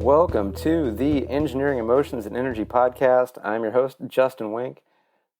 Welcome to the Engineering Emotions and Energy Podcast. I'm your host, Justin Wink.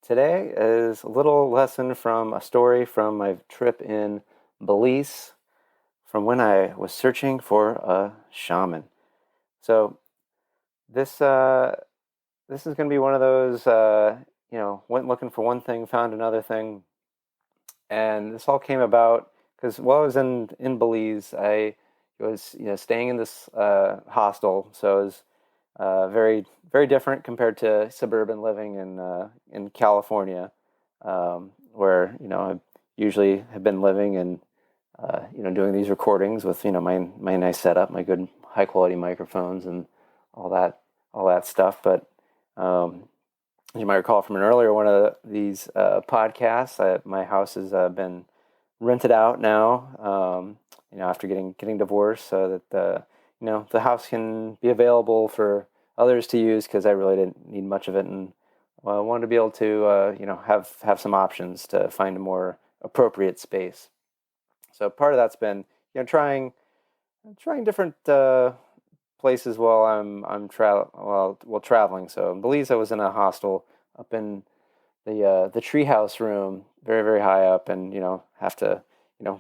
Today is a little lesson from a story from my trip in Belize from when I was searching for a shaman. So this is going to be one of those, went looking for one thing, found another thing. And this all came about because while I was in Belize, I was staying in this hostel, so it was very very different compared to suburban living in California, where I usually have been living and doing these recordings with my nice setup, my good high quality microphones and all that stuff. But as you might recall from an earlier one of these podcasts, my house has been rented out now. After getting divorced, so that the house can be available for others to use, because I really didn't need much of it, and wanted to be able to have some options to find a more appropriate space. So part of that's been trying different places while I'm traveling. So in Belize, I was in a hostel up in the treehouse room, very very high up, and have to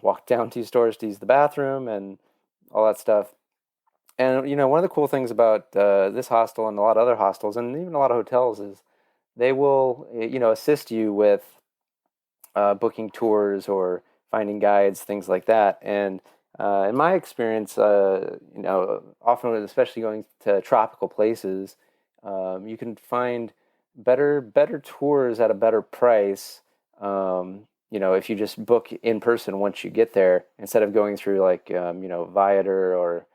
walk down 2 stores to use the bathroom and all that stuff. And one of the cool things about this hostel and a lot of other hostels and even a lot of hotels is they will assist you with booking tours or finding guides, things like that. And in my experience, often, especially going to tropical places, you can find better tours at a better price. If you just book in person once you get there, instead of going through like Viator or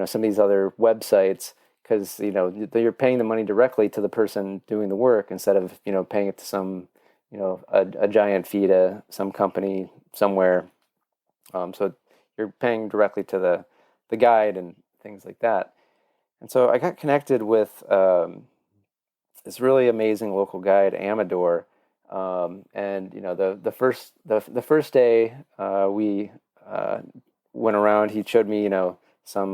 some of these other websites, because you're paying the money directly to the person doing the work instead of paying it to some a giant fee to some company somewhere. So you're paying directly to the guide and things like that. And so I got connected with this really amazing local guide, Amador. And the first day we went around, he showed me some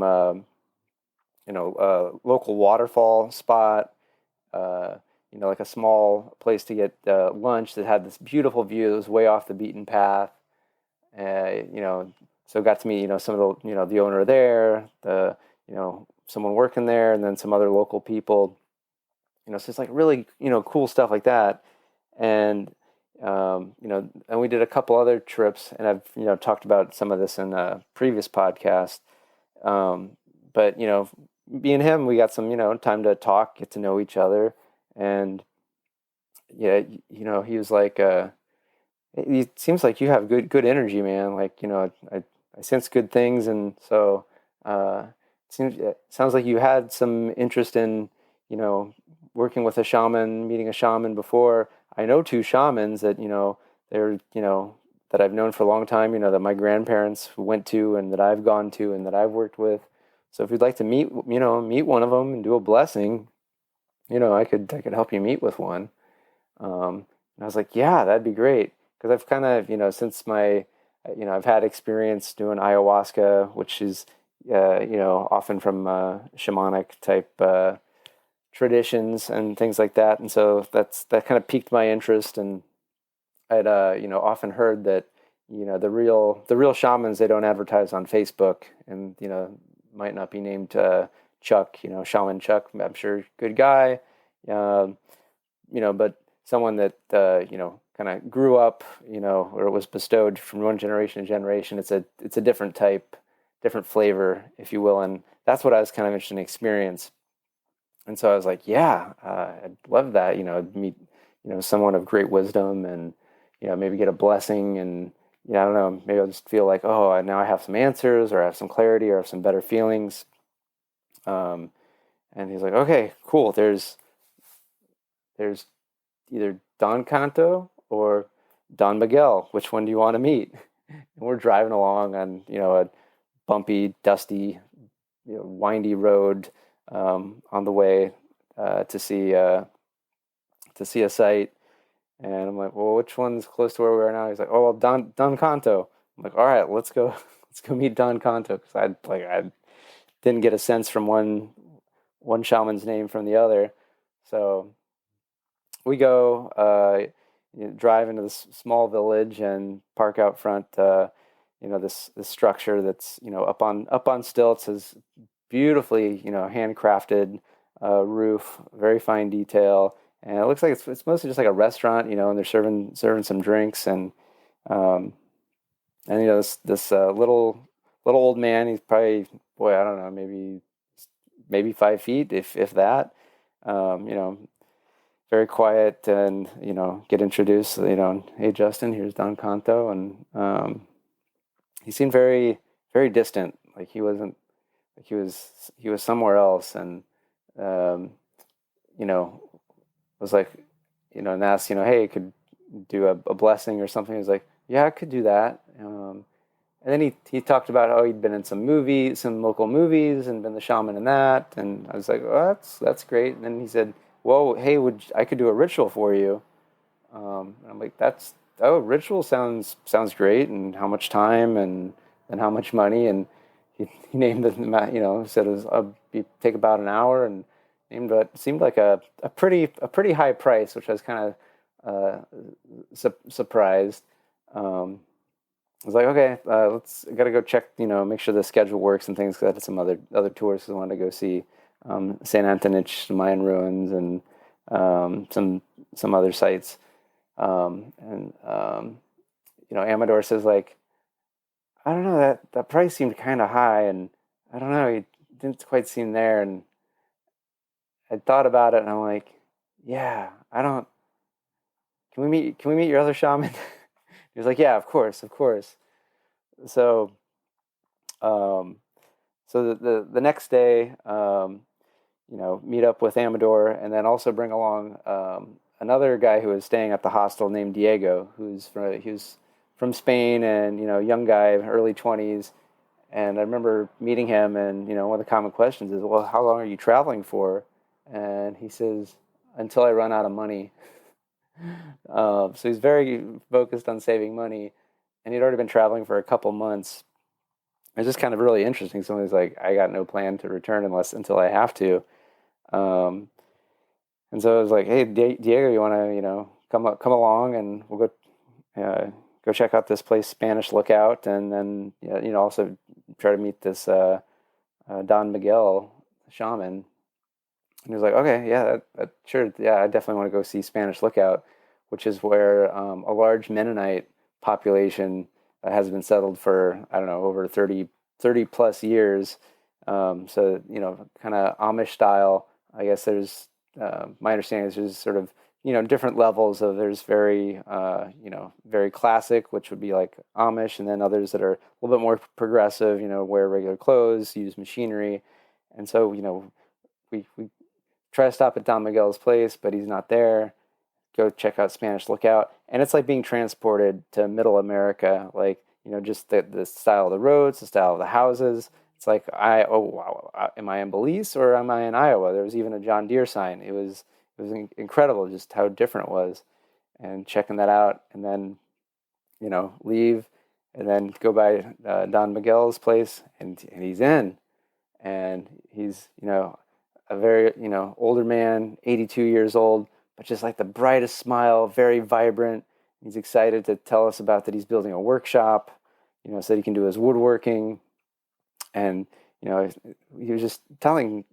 local waterfall spot, like a small place to get lunch that had this beautiful view. It was way off the beaten path. So got to meet some of the owner there, someone working there, and then some other local people. So it's like really cool stuff like that. And and we did a couple other trips, and I've talked about some of this in a previous podcast. But me and him, we got some time to talk, get to know each other, and he was like, it seems like you have good energy, man. Like I sense good things, and so it sounds like you had some interest in working with a shaman, meeting a shaman before. I know 2 shamans that they're that I've known for a long time, that my grandparents went to and that I've gone to and that I've worked with. So if you'd like to meet one of them and do a blessing, I could help you meet with one. And I was like, yeah, that'd be great, because I've kind of since I've had experience doing ayahuasca, which is often from shamanic type traditions and things like that, and so that kind of piqued my interest. And I'd often heard that the real shamans, they don't advertise on Facebook, and might not be named Chuck, Shaman Chuck. I'm sure good guy, but someone that kind of grew up, or it was bestowed from one generation to generation. It's a different type, different flavor, if you will, and that's what I was kind of interested in experience. And so I was like, yeah, I'd love that, meet, someone of great wisdom, and, maybe get a blessing, and, I don't know, maybe I'll just feel like, oh, now I have some answers, or I have some clarity, or I have some better feelings. And he's like, okay, cool. There's either Don Canto or Don Miguel. Which one do you want to meet? And we're driving along on, a bumpy, dusty, windy road, on the way to see a site, and I'm like, well, which one's close to where we are now? He's like, oh, well, Don Canto. I'm like, all right, let's go meet Don Canto, because I didn't get a sense from one one shaman's name from the other. So we go drive into this small village and park out front. This structure that's up on stilts, is beautifully handcrafted roof, very fine detail, and it looks like it's mostly just like a restaurant, and they're serving some drinks, um, and this little old man. He's probably, boy, I don't know, maybe 5 feet, if that. Um, you know, Very quiet, and get introduced. Hey Justin, here's Don Canto, and he seemed very very distant, like he wasn't, like he was somewhere else, and um, you know was like, and asked, hey, could do a blessing or something. He was like, yeah, I could do that. And then he talked about how he'd been in some local movies, and been the shaman in that. And I was like, well, that's great. And then he said, well, hey, I could do a ritual for you. And I'm like, ritual sounds great. And how much time, and how much money? And he named the said take about an hour, and named what seemed like a pretty high price, which I was kind of surprised. I was like, okay, gotta go check, make sure the schedule works and things. Cause I had some other tours, because I wanted to go see St. Antonich, Mayan ruins, and some other sites. And Amador says, like, I don't know, that price seemed kind of high, and I don't know, he didn't quite seem there. And I thought about it, and I'm like, yeah, I don't. Can we meet your other shaman? He was like, yeah, of course. So, the next day, meet up with Amador, and then also bring along another guy who was staying at the hostel named Diego, he was from Spain, and young guy, early 20s. And I remember meeting him, and one of the common questions is, well, how long are you traveling for? And he says, until I run out of money. So he's very focused on saving money, and he'd already been traveling for a couple months. It's just kind of really interesting. Somebody's like, I got no plan to return until I have to. And so I was like, hey, Diego, you want to, come along, and we'll go check out this place, Spanish Lookout, and then, also try to meet this Don Miguel, shaman. And he was like, okay, yeah, sure, yeah, I definitely want to go see Spanish Lookout, which is where a large Mennonite population has been settled for, I don't know, over 30 plus years. So, kind of Amish style. I guess there's, my understanding is there's sort of, different levels of, there's very, very classic, which would be like Amish, and then others that are a little bit more progressive, wear regular clothes, use machinery. And so, we try to stop at Don Miguel's place, but he's not there. Go check out Spanish Lookout, and it's like being transported to Middle America. Like, just the style of the roads, the style of the houses. It's like, wow, am I in Belize or am I in Iowa? There was even a John Deere sign. It was incredible just how different it was, and checking that out, and then leave, and then go by Don Miguel's place, and he's in, and he's a very older man, 82 years old, but just like the brightest smile, very vibrant. He's excited to tell us about that he's building a workshop, so that he can do his woodworking. And, he was just telling,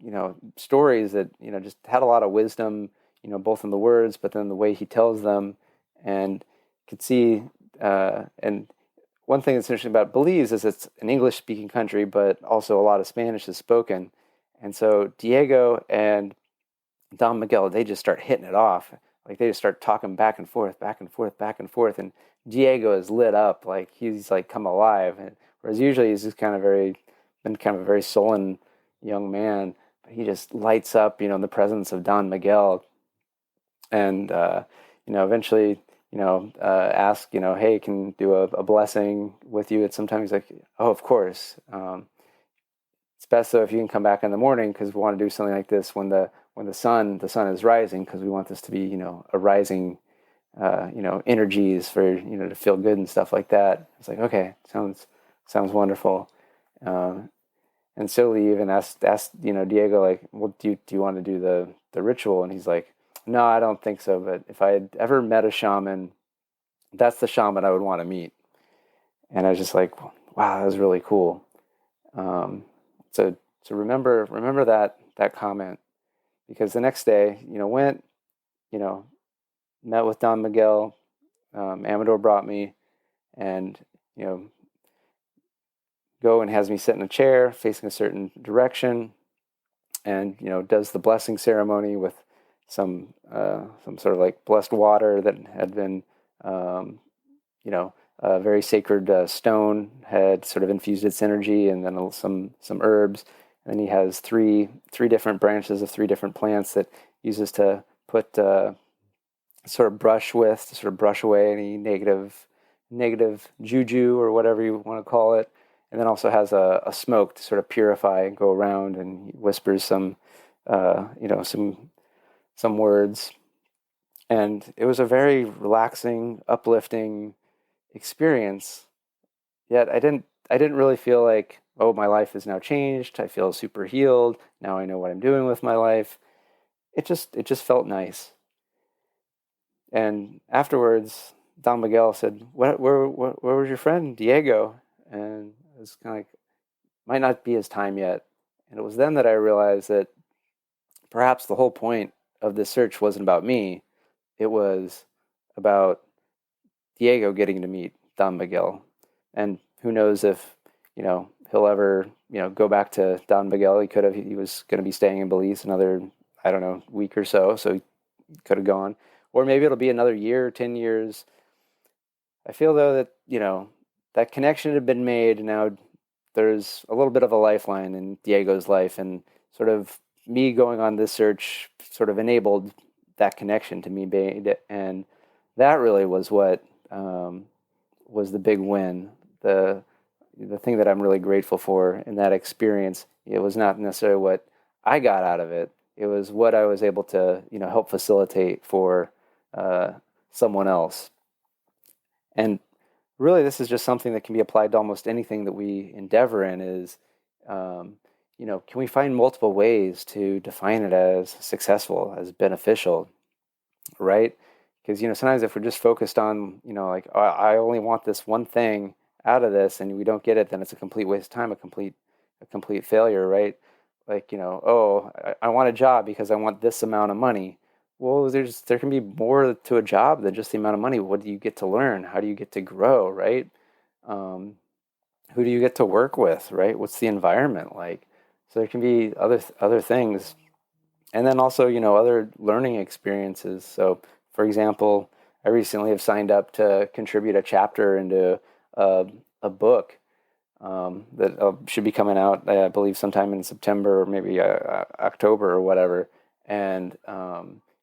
stories that, just had a lot of wisdom, both in the words, but then the way he tells them, and could see, and one thing that's interesting about Belize is it's an English-speaking country, but also a lot of Spanish is spoken. And so Diego and Don Miguel, they just start hitting it off. Like, they just start talking back and forth, back and forth, back and forth. And Diego is lit up, like he's like come alive. And whereas usually he's just been kind of a very sullen young man, but he just lights up, in the presence of Don Miguel. And, eventually, ask, hey, can do a blessing with you at some time? He's like, oh, of course. It's best though if you can come back in the morning, because we want to do something like this when the sun is rising, because we want this to be, a rising, energies for, to feel good and stuff like that. It's like, okay, sounds wonderful. And Silly even asked Diego, like, well, do you want to do the ritual? And he's like, no, I don't think so. But if I had ever met a shaman, that's the shaman I would want to meet. And I was just like, wow, that was really cool. Um, so remember that comment, because the next day, went, you know, met with Don Miguel. Amador brought me, and you know, go and has me sit in a chair facing a certain direction, and does the blessing ceremony with some sort of like blessed water that had been a very sacred stone had sort of infused its energy, and then some herbs. And then he has three different branches of three different plants that uses to put sort of brush with to sort of brush away any negative juju or whatever you want to call it. And then also has a smoke to sort of purify and go around, and he whispers some words. And it was a very relaxing, uplifting experience. Yet I didn't really feel like, oh, my life is now changed. I feel super healed. Now I know what I'm doing with my life. It just felt nice. And afterwards, Don Miguel said, where was your friend Diego? And it was kind of like, might not be his time yet. And it was then that I realized that perhaps the whole point of this search wasn't about me. It was about Diego getting to meet Don Miguel. And who knows if, he'll ever, go back to Don Miguel. He was going to be staying in Belize another, I don't know, week or so he could have gone. Or maybe it'll be another year, 10 years. I feel, though, that, that connection had been made. And now there's a little bit of a lifeline in Diego's life. And sort of me going on this search sort of enabled that connection to me. And that really was what was the big win. The thing that I'm really grateful for in that experience, it was not necessarily what I got out of it. It was what I was able to, help facilitate for someone else. And really, this is just something that can be applied to almost anything that we endeavor in. Is can we find multiple ways to define it as successful, as beneficial, right? Because sometimes if we're just focused on like, I only want this one thing out of this, and we don't get it, then it's a complete waste of time, a complete failure, right? Like, oh, I want a job because I want this amount of money. Well, there can be more to a job than just the amount of money. What do you get to learn? How do you get to grow, right? Who do you get to work with, right? What's the environment like? So there can be other things, and then also other learning experiences. So, for example, I recently have signed up to contribute a chapter into a book that should be coming out, I believe, sometime in September or maybe October or whatever. And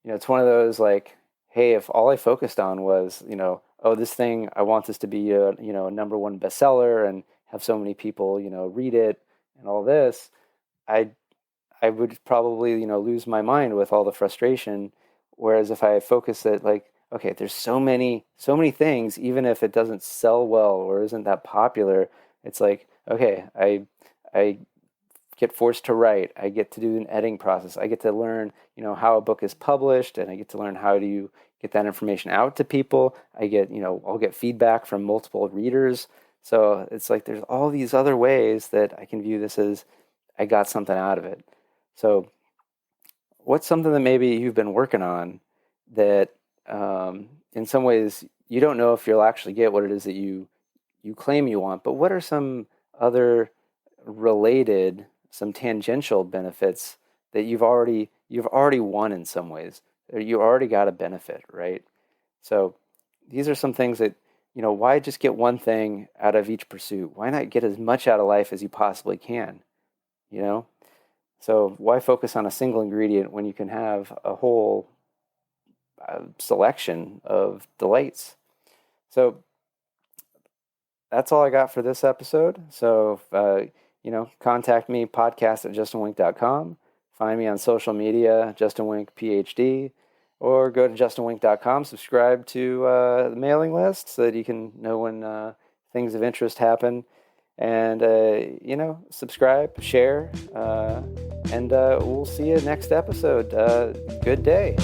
it's one of those like, hey, if all I focused on was oh, this thing, I want this to be a a number one bestseller and have so many people read it and all this, I would probably lose my mind with all the frustration. Whereas if I focus it like, okay, there's so many things, even if it doesn't sell well or isn't that popular, it's like, okay, I get forced to write. I get to do an editing process. I get to learn, how a book is published, and I get to learn how do you get that information out to people. I'll get feedback from multiple readers. So it's like there's all these other ways that I can view this as I got something out of it. So what's something that maybe you've been working on that in some ways you don't know if you'll actually get what it is that you claim you want, but what are some other related, some tangential benefits that you've already won in some ways, or you already got a benefit, right? So these are some things that, why just get one thing out of each pursuit? Why not get as much out of life as you possibly can, So why focus on a single ingredient when you can have a whole selection of delights? So that's all I got for this episode. So, contact me, podcast@justinwink.com. Find me on social media, Justin Wink, Ph.D., or go to justinwink.com, subscribe to the mailing list so that you can know when things of interest happen. And, subscribe, share, and we'll see you next episode. Good day.